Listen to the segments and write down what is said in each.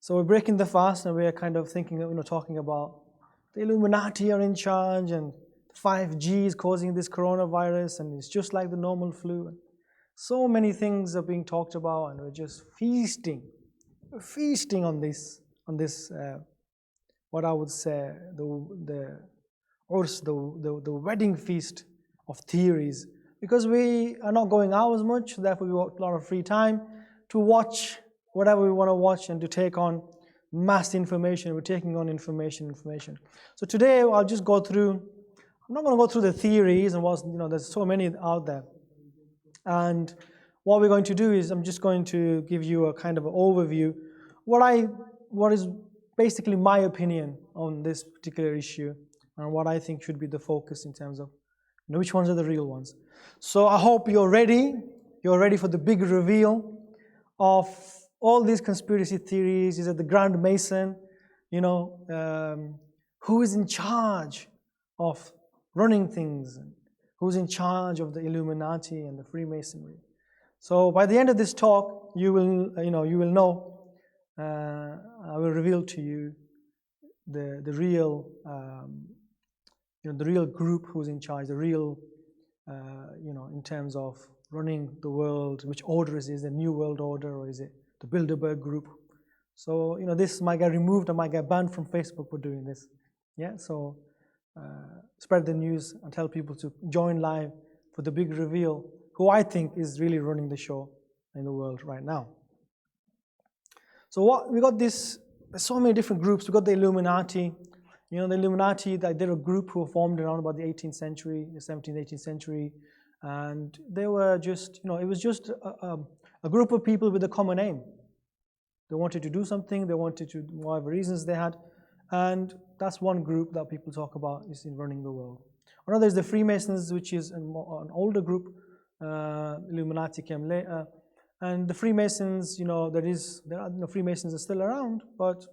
So we're breaking the fast and we're kind of thinking, talking about the Illuminati are in charge and 5G is causing this coronavirus and it's just like the normal flu. And so many things are being talked about and we're just feasting on this, what I would say, the wedding feast of theories. Because we are not going out as much, therefore we got a lot of free time to watch whatever we want to watch and to take on mass information. We're taking on information. So today I'll just go through, I'm not going to go through the theories and what's, there's so many out there. And what we're going to do is I'm just going to give you a kind of an overview, what is basically my opinion on this particular issue and what I think should be the focus in terms of which ones are the real ones. So I hope you're ready for the big reveal of all these conspiracy theories. Is it the Grand Mason, who is in charge of running things, who's in charge of the Illuminati and the Freemasonry. So by the end of this talk, you will know. I will reveal to you the real, the real group who's in charge, the real, in terms of running the world, which order is it, the New World Order, or is it the Bilderberg Group? So, this might get removed, I might get banned from Facebook for doing this. Yeah, so spread the news and tell people to join live for the big reveal, who I think is really running the show in the world right now. So we got this, there's so many different groups. We got the Illuminati. The Illuminati, they're a group who were formed around about the 18th century, the 17th, 18th century. And they were just, it was just a group of people with a common aim. They wanted to do something, they wanted to, whatever reasons they had. And that's one group that people talk about is in running the world. Another is the Freemasons, which is an older group. Illuminati came later. And the Freemasons, Freemasons are still around, but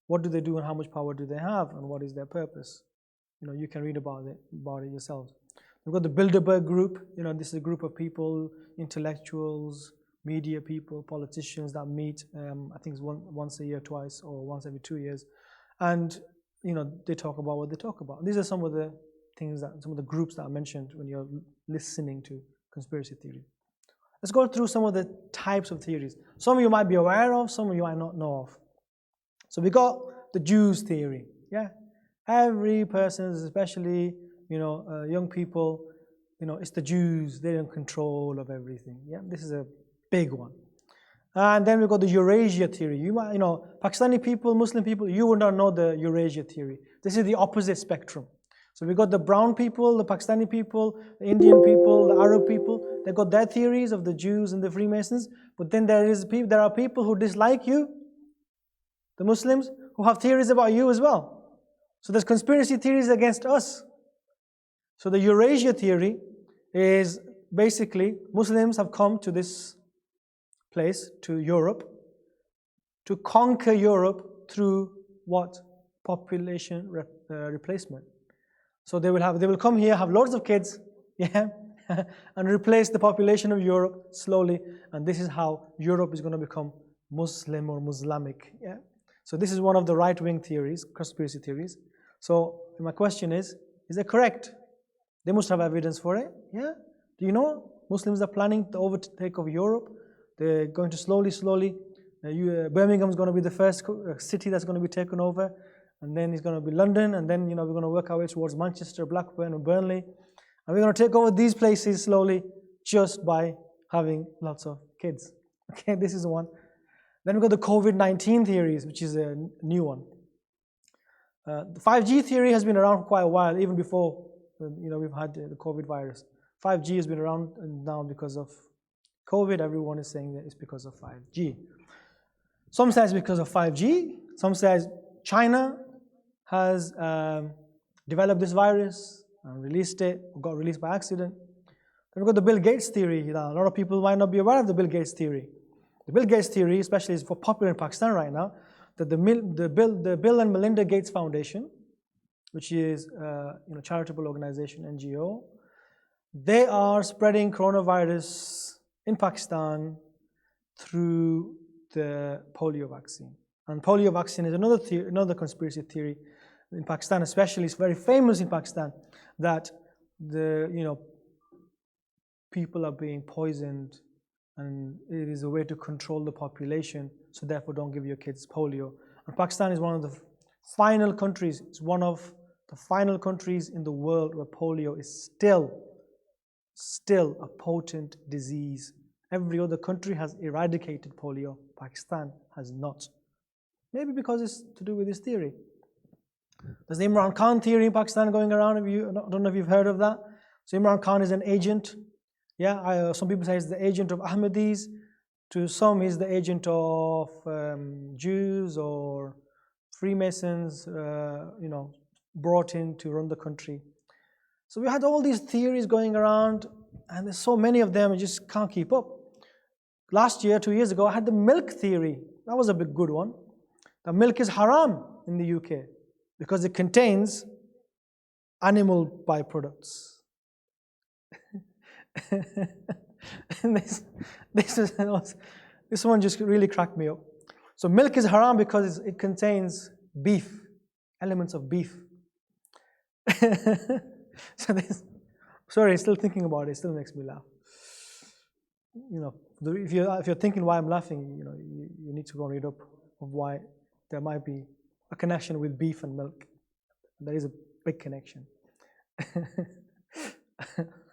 what do they do and how much power do they have and what is their purpose? You can read about it yourselves. We've got the Bilderberg Group. This is a group of people, intellectuals, media people, politicians that meet, I think it's once a year, twice, or once every 2 years. And, they talk about what they talk about. These are some of the things some of the groups that I mentioned when you're listening to conspiracy theory. Let's go through some of the types of theories. Some of you might be aware of, some of you might not know of. So we got the Jews theory. Yeah, every person, especially young people, it's the Jews. They're in control of everything. Yeah, this is a big one. And then we got the Eurasia theory. You might, Pakistani people, Muslim people, you would not know the Eurasia theory. This is the opposite spectrum. So we got the brown people, the Pakistani people, the Indian people, the Arab people. They got their theories of the Jews and the Freemasons. But then there are people who dislike you, the Muslims, who have theories about you as well. So there's conspiracy theories against us. So the Eurasia theory is basically Muslims have come to this place, to Europe, to conquer Europe through what? Population replacement. So they will come here, have loads of kids, yeah, and replace the population of Europe slowly. And this is how Europe is going to become Muslim or Muslimic. Yeah. So this is one of the right-wing theories, conspiracy theories. So my question is that correct? They must have evidence for it. Yeah. Do you know Muslims are planning the overtake of Europe? They're going to slowly. Birmingham is going to be the first city that's going to be taken over. And then it's going to be London, and then we're going to work our way towards Manchester, Blackburn, and Burnley, and we're going to take over these places slowly, just by having lots of kids. Okay, this is one. Then we've got the COVID-19 theories, which is a new one. The 5G theory has been around for quite a while, even before we've had the COVID virus. 5G has been around now because of COVID. Everyone is saying that it's because of 5G. Some says because of 5G. Some says China has developed this virus and released it, or got released by accident. Then we've got the Bill Gates theory. A lot of people might not be aware of the Bill Gates theory. The Bill Gates theory, especially, is popular in Pakistan right now, that the Bill and Melinda Gates Foundation, which is a charitable organization, NGO, they are spreading coronavirus in Pakistan through the polio vaccine. And polio vaccine is another conspiracy theory in Pakistan, especially. It's very famous in Pakistan that people are being poisoned, and it is a way to control the population. So therefore, don't give your kids polio. And Pakistan is one of the final countries. It's one of the final countries in the world where polio is still a potent disease. Every other country has eradicated polio. Pakistan has not. Maybe because it's to do with this theory. There's the Imran Khan theory in Pakistan going around. I don't know if you've heard of that. So Imran Khan is an agent. Some people say he's the agent of Ahmadis. To some, he's the agent of Jews or Freemasons, brought in to run the country. So we had all these theories going around, and there's so many of them, I just can't keep up. Last year, 2 years ago, I had the milk theory. That was a big good one. The milk is haram in the UK because it contains animal byproducts. And this one just really cracked me up. So milk is haram because it contains beef, elements of beef. Sorry, still thinking about it, still makes me laugh. If you're thinking why I'm laughing, you need to go read up of why there might be a connection with beef and milk. There is a big connection.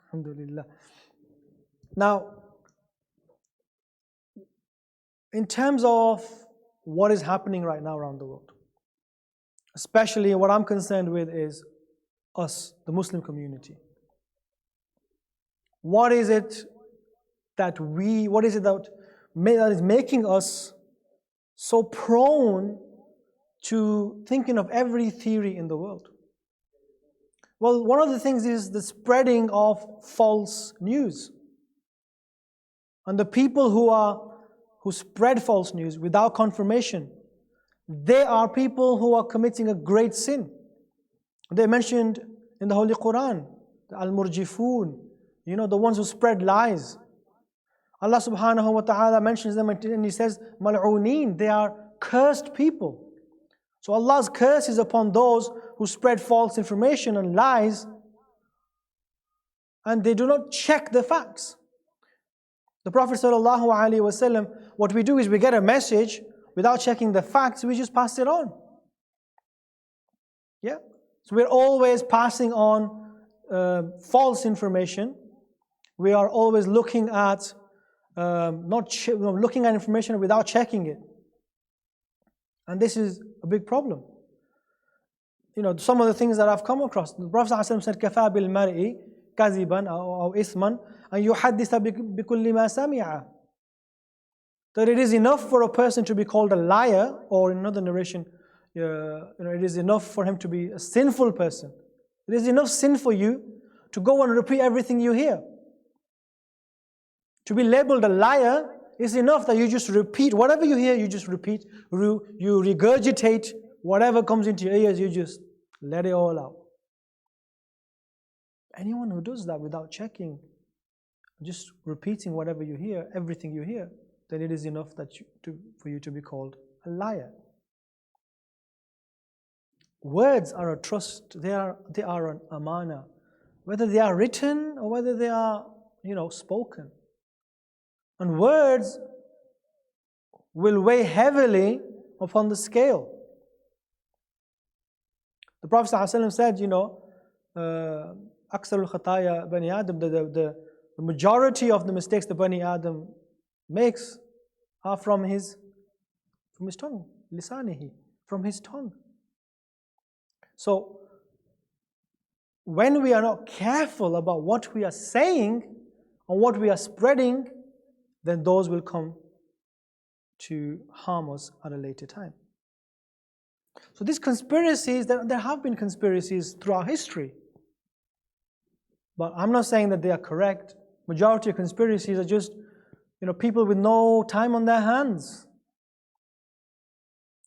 Alhamdulillah. Now, in terms of what is happening right now around the world, especially what I'm concerned with is us, the Muslim community. What is it that is making us so prone to thinking of every theory in the world? Well, one of the things is the spreading of false news. And the people who spread false news without confirmation, they are people who are committing a great sin. They mentioned in the Holy Quran, the Al-Murjifun, the ones who spread lies. Allah subhanahu wa ta'ala mentions them and He says, Mal'ooneen, they are cursed people. So Allah's curse is upon those who spread false information and lies, and they do not check the facts. The Prophet sallallahu alaihi wasallam, what we do is we get a message without checking the facts, we just pass it on. So we're always passing on false information. We are always looking at looking at information without checking it. And this is a big problem. Some of the things that I've come across. The Prophet ﷺ said, كَفَى بِالْمَرْءِ كَذِبًا أو إِثْمًا أَنْ يُحَدِّثَ بِكُلِّ مَا سَمِعَ. That it is enough for a person to be called a liar, or in another narration, it is enough for him to be a sinful person. It is enough sin for you to go and repeat everything you hear. To be labeled a liar is enough that you just repeat whatever you hear, you just repeat. You regurgitate whatever comes into your ears, you just let it all out. Anyone who does that without checking, just repeating whatever you hear, everything you hear, then it is enough for you to be called a liar. Words are a trust, they are an amana, whether they are written or whether they are, spoken. And words will weigh heavily upon the scale. The Prophet ﷺ said, أكثر الخطايا بني آدم, the majority of the mistakes that Bani Adam makes are from his tongue, lisanihi, from his tongue. So, when we are not careful about what we are saying and what we are spreading, then those will come to harm us at a later time. So these conspiracies, there have been conspiracies throughout history. But I'm not saying that they are correct. Majority of conspiracies are just, people with no time on their hands.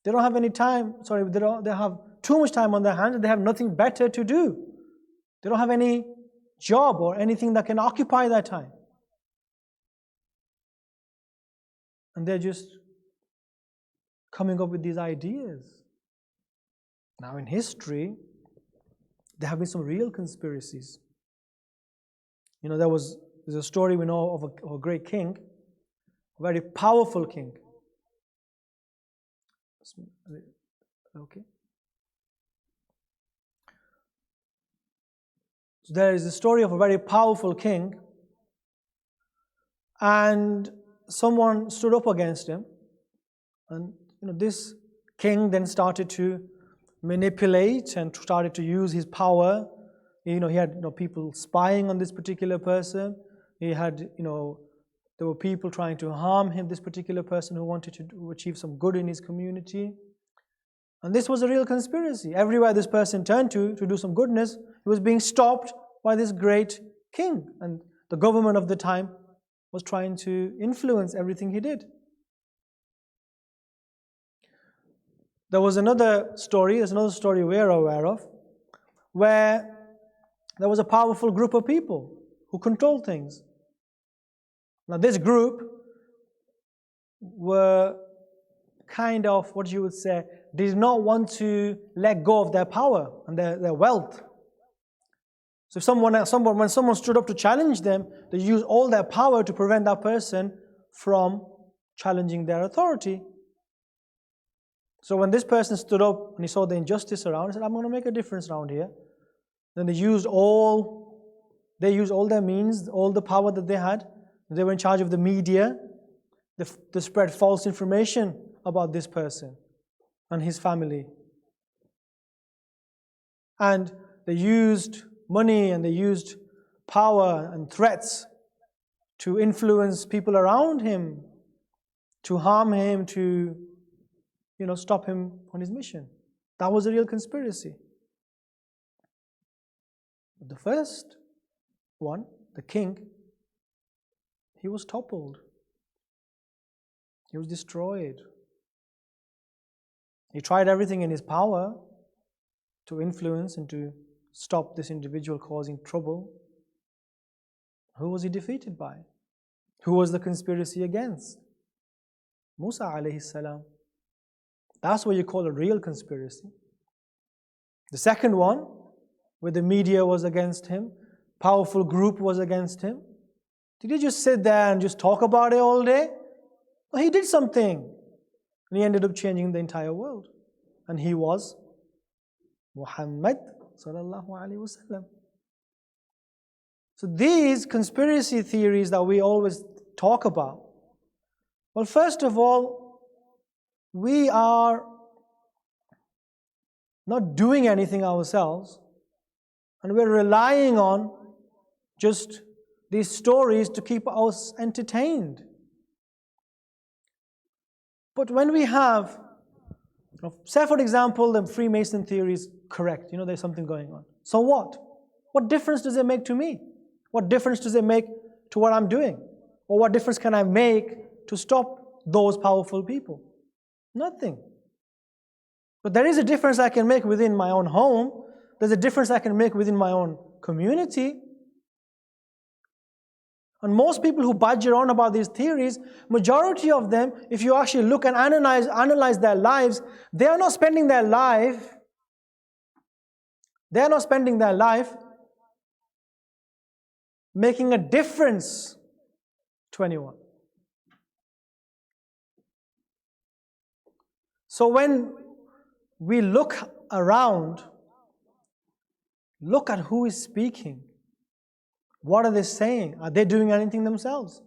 They don't have any time, they have too much time on their hands and they have nothing better to do. They don't have any job or anything that can occupy their time. And they're just coming up with these ideas. Now in history, there have been some real conspiracies. There's a story we know of a great king, a very powerful king. Okay. So there is a story of a very powerful king, and someone stood up against him, and this king then started to manipulate and started to use his power. He had people spying on this particular person. He had there were people trying to harm him, this particular person who wanted to achieve some good in his community. And this was a real conspiracy. Everywhere this person turned to do some goodness, he was being stopped by this great king. And the government of the time was trying to influence everything he did. There's another story we're aware of, where there was a powerful group of people who controlled things. Now this group were kind of, what you would say, did not want to let go of their power and their wealth. So if when someone stood up to challenge them, they used all their power to prevent that person from challenging their authority. So when this person stood up and he saw the injustice around, he said, I'm going to make a difference around here. Then they used all their means, all the power that they had. They were in charge of the media. They spread false information about this person and his family. And they used money and they used power and threats to influence people around him, to harm him, to stop him on his mission. That was a real conspiracy. The first one, the king, he was toppled. He was destroyed. He tried everything in his power to influence and to stop this individual causing trouble. Who was he defeated by? Who was the conspiracy against? Musa alayhi salam. That's what you call a real conspiracy. The second one, where the media was against him, powerful group was against him. Did he just sit there and just talk about it all day? No, he did something. And he ended up changing the entire world. And he was Muhammad sallallahu alaihi wasallam. So these conspiracy theories that we always talk about, well, first of all, we are not doing anything ourselves, and we're relying on just these stories to keep us entertained. But when we have, say for example, the Freemason theory is correct, there's something going on. So what? What difference does it make to me? What difference does it make to what I'm doing? Or what difference can I make to stop those powerful people? Nothing. But there is a difference I can make within my own home. There's a difference I can make within my own community. And most people who badger on about these theories, majority of them, if you actually look and analyze their lives, they are not spending their life making a difference to anyone. So when we look around, look at who is speaking. What are they saying? Are they doing anything themselves?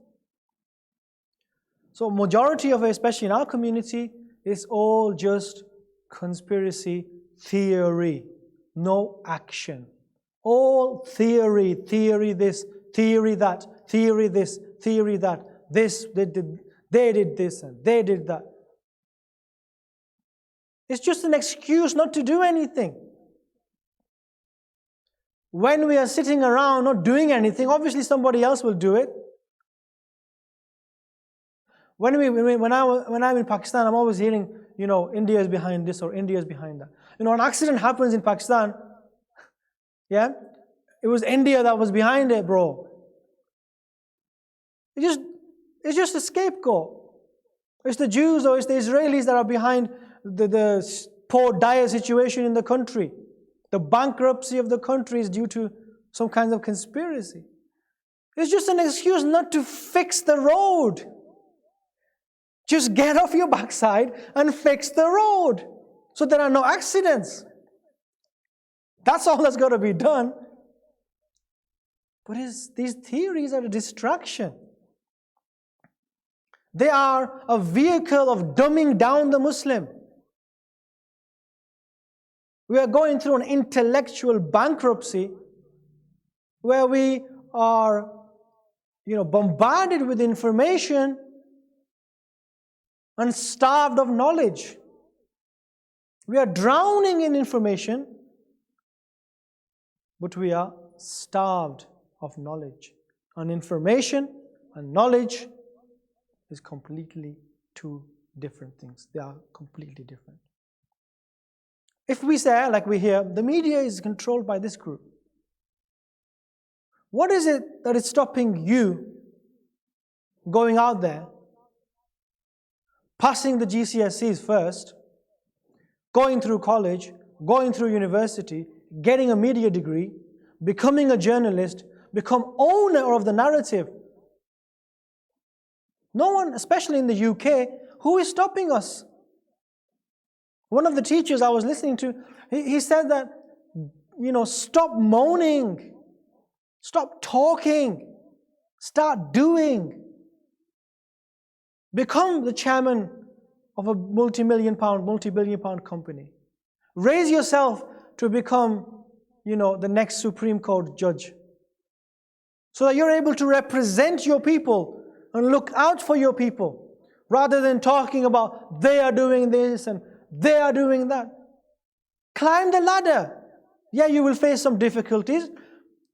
So majority of it, especially in our community, is all just conspiracy theory, no action. All theory this, theory that, theory this, theory that. This, they did this and they did that. It's just an excuse not to do anything. When we are sitting around not doing anything, obviously somebody else will do it. When I'm in Pakistan, I'm always hearing, India is behind this or India is behind that. An accident happens in Pakistan, yeah? It was India that was behind it, bro. It's just a scapegoat. It's the Jews or it's the Israelis that are behind the poor, dire situation in the country. The bankruptcy of the country is due to some kinds of conspiracy. It's just an excuse not to fix the road. Just get off your backside and fix the road so there are no accidents. That's all that's got to be done. But these theories are a distraction. They are a vehicle of dumbing down the Muslim. We are going through an intellectual bankruptcy where we are, bombarded with information and starved of knowledge. We are drowning in information, but we are starved of knowledge. And information and knowledge is completely two different things. They are completely different. If we say, like we hear, the media is controlled by this group, what is it that is stopping you going out there, passing the GCSEs first, going through college, going through university, getting a media degree, becoming a journalist, become owner of the narrative? No one, especially in the UK, who is stopping us? One of the teachers I was listening to, he said that, stop moaning, stop talking, start doing. Become the chairman of a multi-billion pound company. Raise yourself to become, the next Supreme Court judge. So that you're able to represent your people and look out for your people, rather than talking about they are doing this and they are doing that. Climb the ladder. Yeah, you will face some difficulties.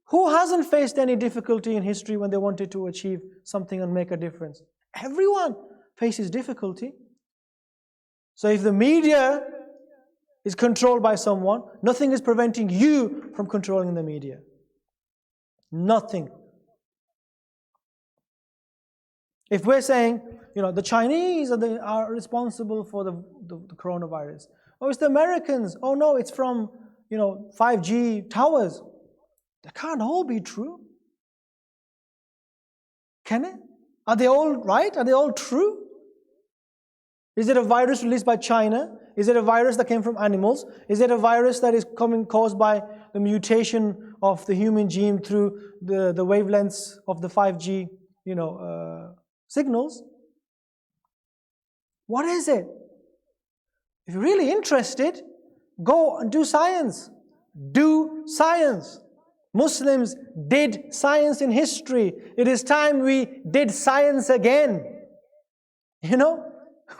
Who hasn't faced any difficulty in history when they wanted to achieve something and make a difference? Everyone faces difficulty. So if the media is controlled by someone, nothing is preventing you from controlling the media. Nothing. If we're saying, the Chinese are responsible for the coronavirus. Oh, it's the Americans. Oh no, it's from, 5G towers. That can't all be true. Can it? Are they all right? Are they all true? Is it a virus released by China? Is it a virus that came from animals? Is it a virus that is caused by the mutation of the human gene through the wavelengths of the 5G, signals? What is it? If you're really interested, go and do science. Do science. Muslims did science in history. It is time we did science again.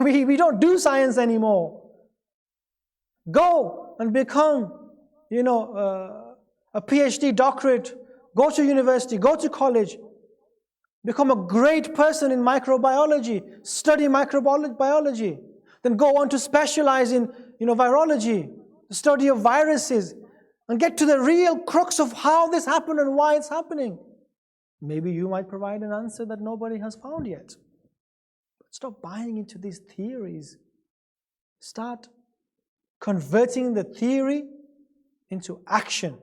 We don't do science anymore. Go and become, a PhD doctorate. Go to university, go to college. Become a great person in microbiology. Study microbiology. Then go on to specialize in, virology, the study of viruses, and get to the real crux of how this happened and why it's happening. Maybe you might provide an answer that nobody has found yet. But stop buying into these theories. Start converting the theory into action.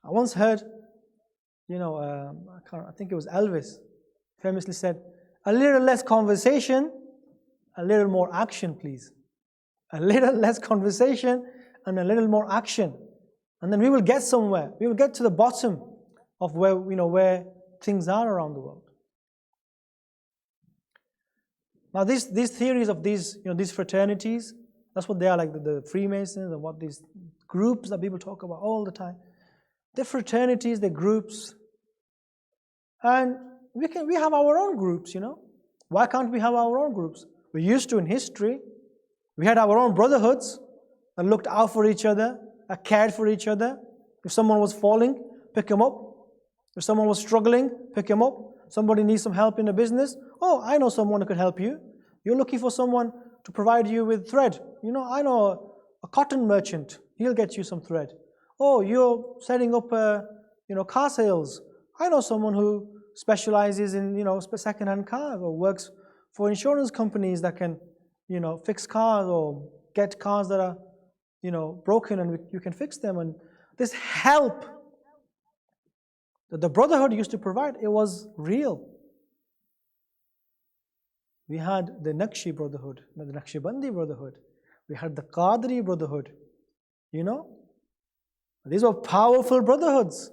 I once heard, I think it was Elvis, famously said, a little less conversation, a little more action, please. A little less conversation and a little more action. And then we will get somewhere. We will get to the bottom of where things are around the world. Now these theories of these fraternities, that's what they are, like the Freemasons and what these groups that people talk about all the time. They're fraternities, they're groups. And we have our own groups, Why can't we have our own groups? We used to in history. We had our own brotherhoods that looked out for each other, that cared for each other. If someone was falling, pick him up. If someone was struggling, pick him up. Somebody needs some help in a business. Oh, I know someone who could help you. You're looking for someone to provide you with thread. I know a cotton merchant. He'll get you some thread. Oh, you're setting up, car sales. I know someone who specializes in, second-hand cars or works for insurance companies that can, fix cars or get cars that are, broken, and you can fix them. And this help that the Brotherhood used to provide, it was real. We had the Naqshi Brotherhood, the Naqshbandi Brotherhood. We had the Qadri Brotherhood. These were powerful brotherhoods.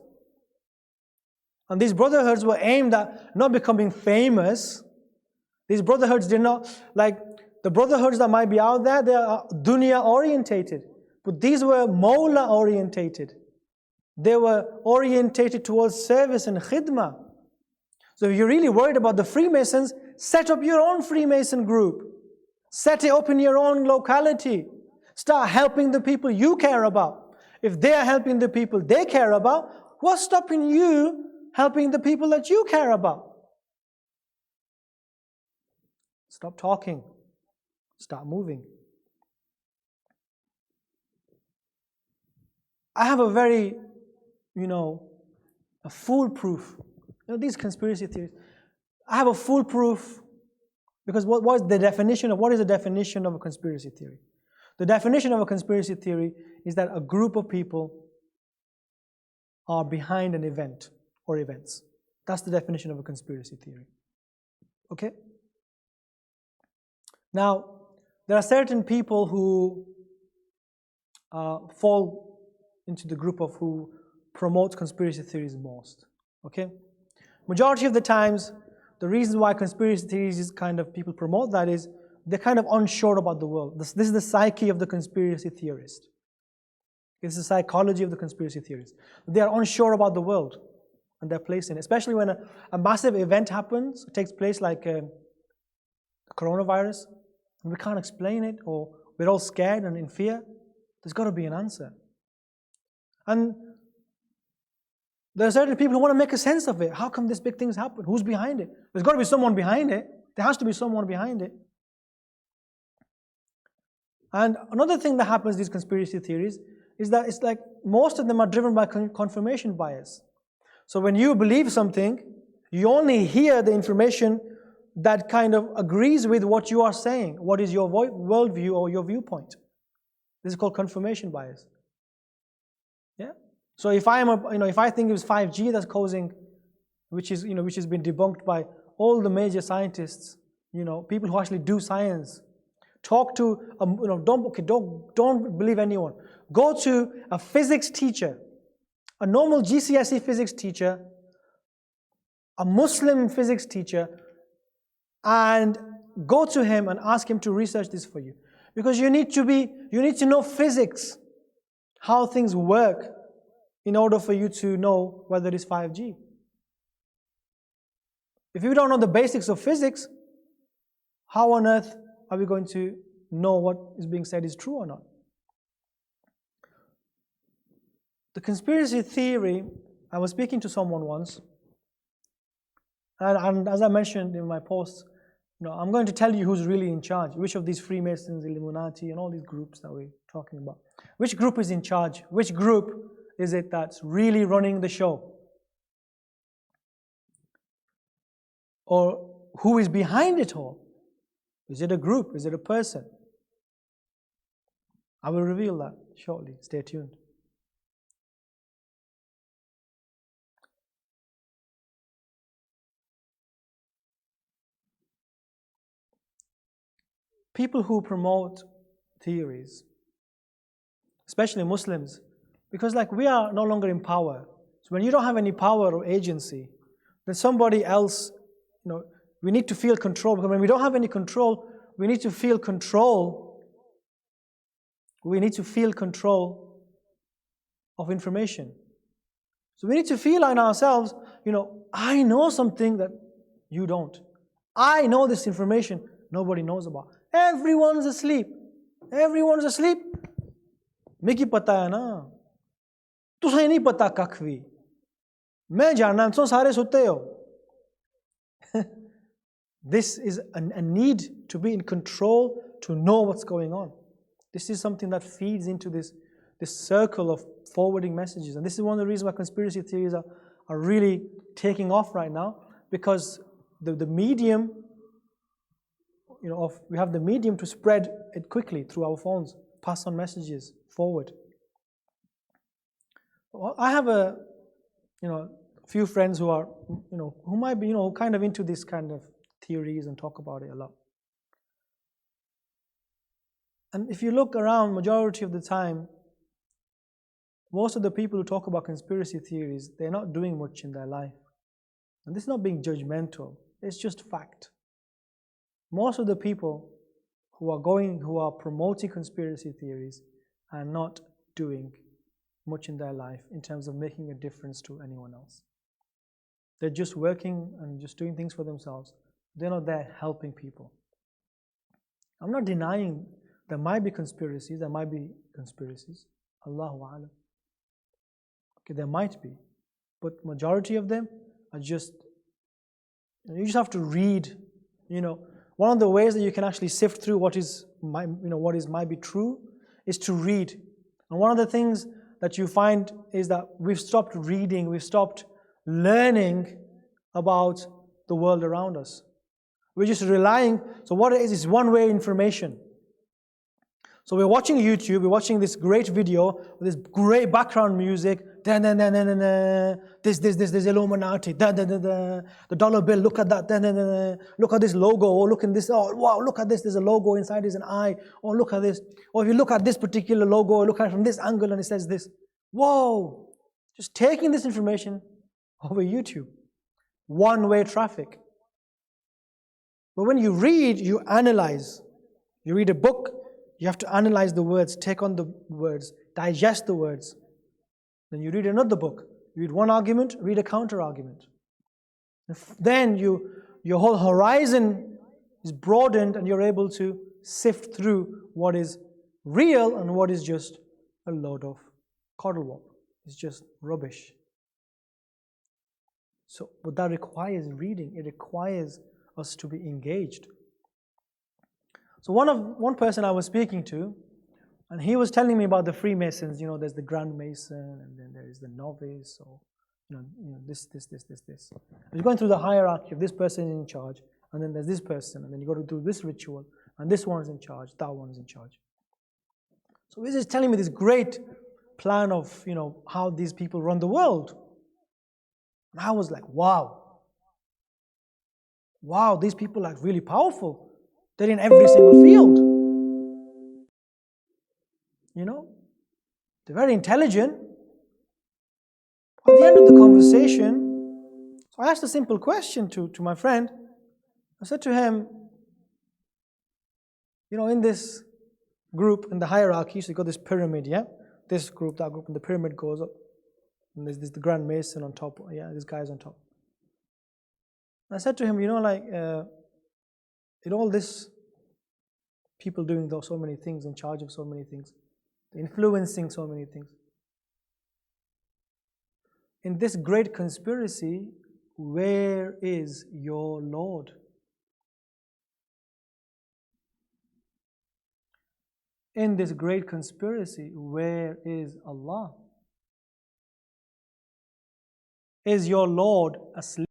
And these brotherhoods were aimed at not becoming famous. These brotherhoods did not, like the brotherhoods that might be out there, they are dunya orientated. But these were Mawla orientated. They were orientated towards service and khidmah. So if you're really worried about the Freemasons, set up your own Freemason group. Set it up in your own locality. Start helping the people you care about. If they are helping the people they care about, what's stopping you helping the people that you care about? Stop talking. Start moving. I have a very, a foolproof, these conspiracy theories. I have a foolproof, because what is the definition of a conspiracy theory? The definition of a conspiracy theory is that a group of people are behind an event or events. That's the definition of a conspiracy theory. Okay? Now, there are certain people who fall into the group of who promote conspiracy theories most. Okay? Majority of the times, the reason why conspiracy theories is kind of people promote that is they're kind of unsure about the world. This is the psyche of the conspiracy theorist. It's the psychology of the conspiracy theorists. They are unsure about the world and their place in it. Especially when a massive event happens, takes place like the coronavirus, and we can't explain it, or we're all scared and in fear. There's got to be an answer. And there are certain people who want to make a sense of it. How come these big things happen? Who's behind it? There's got to be someone behind it. There has to be someone behind it. And another thing that happens in these conspiracy theories is that it's like most of them are driven by confirmation bias. So when you believe something, you only hear the information that kind of agrees with what you are saying, what is your worldview or your viewpoint. This is called confirmation bias. Yeah. So if I think it was 5G that's causing, which has been debunked by all the major scientists, people who actually do science. Talk to don't believe anyone. Go to a physics teacher, a normal GCSE physics teacher, a Muslim physics teacher, and go to him and ask him to research this for you. Because you need to know physics, how things work, in order for you to know whether it's 5G. If you don't know the basics of physics, how on earth are we going to know what is being said is true or not? The conspiracy theory, I was speaking to someone once, and as I mentioned in my post, I'm going to tell you who's really in charge, which of these Freemasons, Illuminati, and all these groups that we're talking about. Which group is in charge? Which group is it that's really running the show? Or who is behind it all? Is it a group? Is it a person? I will reveal that shortly. Stay tuned. People who promote theories, especially Muslims, because we are no longer in power. So when you don't have any power or agency, then somebody else, we need to feel control. Because when we don't have any control, we need to feel control. We need to feel control of information. So we need to feel in ourselves, I know something that you don't. I know this information nobody knows about. Everyone's asleep. Everyone's asleep. Miki pata hai na. Tusai nahi pata kakh vi. Main janna so sare sutte ho. This is a need to be in control, to know what's going on. This is something that feeds into this circle of forwarding messages. And this is one of the reasons why conspiracy theories are really taking off right now, because the medium we have the medium to spread it quickly through our phones, pass on messages forward. I have a few friends who are who might be kind of into this kind of theories and talk about it a lot. And if you look around, majority of the time, most of the people who talk about conspiracy theories, they're not doing much in their life. And this is not being judgmental, it's just fact. Most of the people who are promoting conspiracy theories are not doing much in their life in terms of making a difference to anyone else. They're just working and just doing things for themselves. They're not there helping people. I'm not denying there might be conspiracies, Allahu A'lam. Okay, there might be, but majority of them are just, you just have to read, one of the ways that you can actually sift through what might be true is to read. And one of the things that you find is that we've stopped reading, we've stopped learning about the world around us. We're just relying, so what it is one-way information. So we're watching YouTube, we're watching this great video with this great background music, this Illuminati, the dollar bill, look at that, look at this logo, oh look at this, oh wow, look at this, there's a logo inside, there's an eye, oh look at this, or if you look at this particular logo, look at it from this angle and it says this. Whoa, just taking this information over YouTube, one-way traffic. But when you read, you analyze. You read a book, you have to analyze the words, take on the words, digest the words. Then you read another book. You read one argument, read a counter argument. Then your whole horizon is broadened and you're able to sift through what is real and what is just a load of coddlewop. It's just rubbish. But that requires reading. It requires us to be engaged. So one person I was speaking to, and he was telling me about the Freemasons. There's the Grand Mason, and then there is the novice, or this. You're going through the hierarchy of this person in charge, and then there's this person, and then you got to do this ritual, and this one's in charge, that one's in charge. So he's just telling me this great plan of how these people run the world. And I was like, wow, these people are really powerful. They're in every single field. They're very intelligent. At the end of the conversation, so I asked a simple question to my friend. I said to him, in this group, in the hierarchy, so you got this pyramid, yeah? This group, that group, and the pyramid goes up. And there's the Grand Mason on top, yeah, this guy's on top. I said to him, in all this, people doing so many things, in charge of so many things, influencing so many things. In this great conspiracy, where is your Lord? In this great conspiracy, where is Allah? Is your Lord asleep?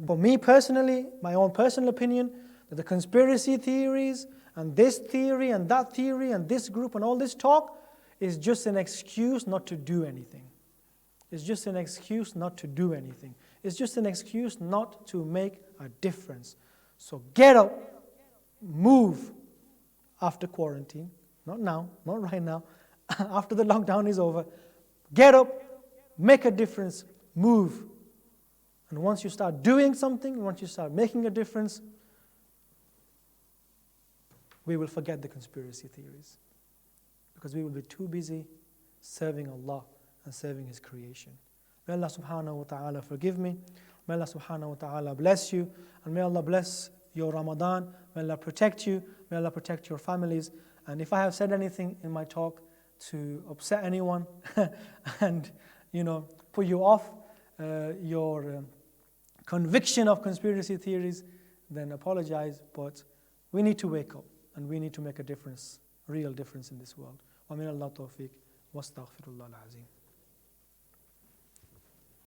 For me personally, my own personal opinion, that the conspiracy theories and this theory and that theory and this group and all this talk is just an excuse not to do anything. It's just an excuse not to do anything. It's just an excuse not to make a difference. So get up, move after quarantine. Not now, not right now. After the lockdown is over, get up, make a difference, move. And once you start doing something, once you start making a difference, we will forget the conspiracy theories. Because we will be too busy serving Allah and serving His creation. May Allah subhanahu wa ta'ala forgive me. May Allah subhanahu wa ta'ala bless you. And may Allah bless your Ramadan. May Allah protect you. May Allah protect your families. And if I have said anything in my talk to upset anyone and, put you off your conviction of conspiracy theories, then apologize. But we need to wake up and we need to make a difference, a real difference in this world. وَمِنَ اللَّهِ تَوْفِيقٍ وَاسْتَغْفِرُ اللَّهَ الْعَظِيمِ.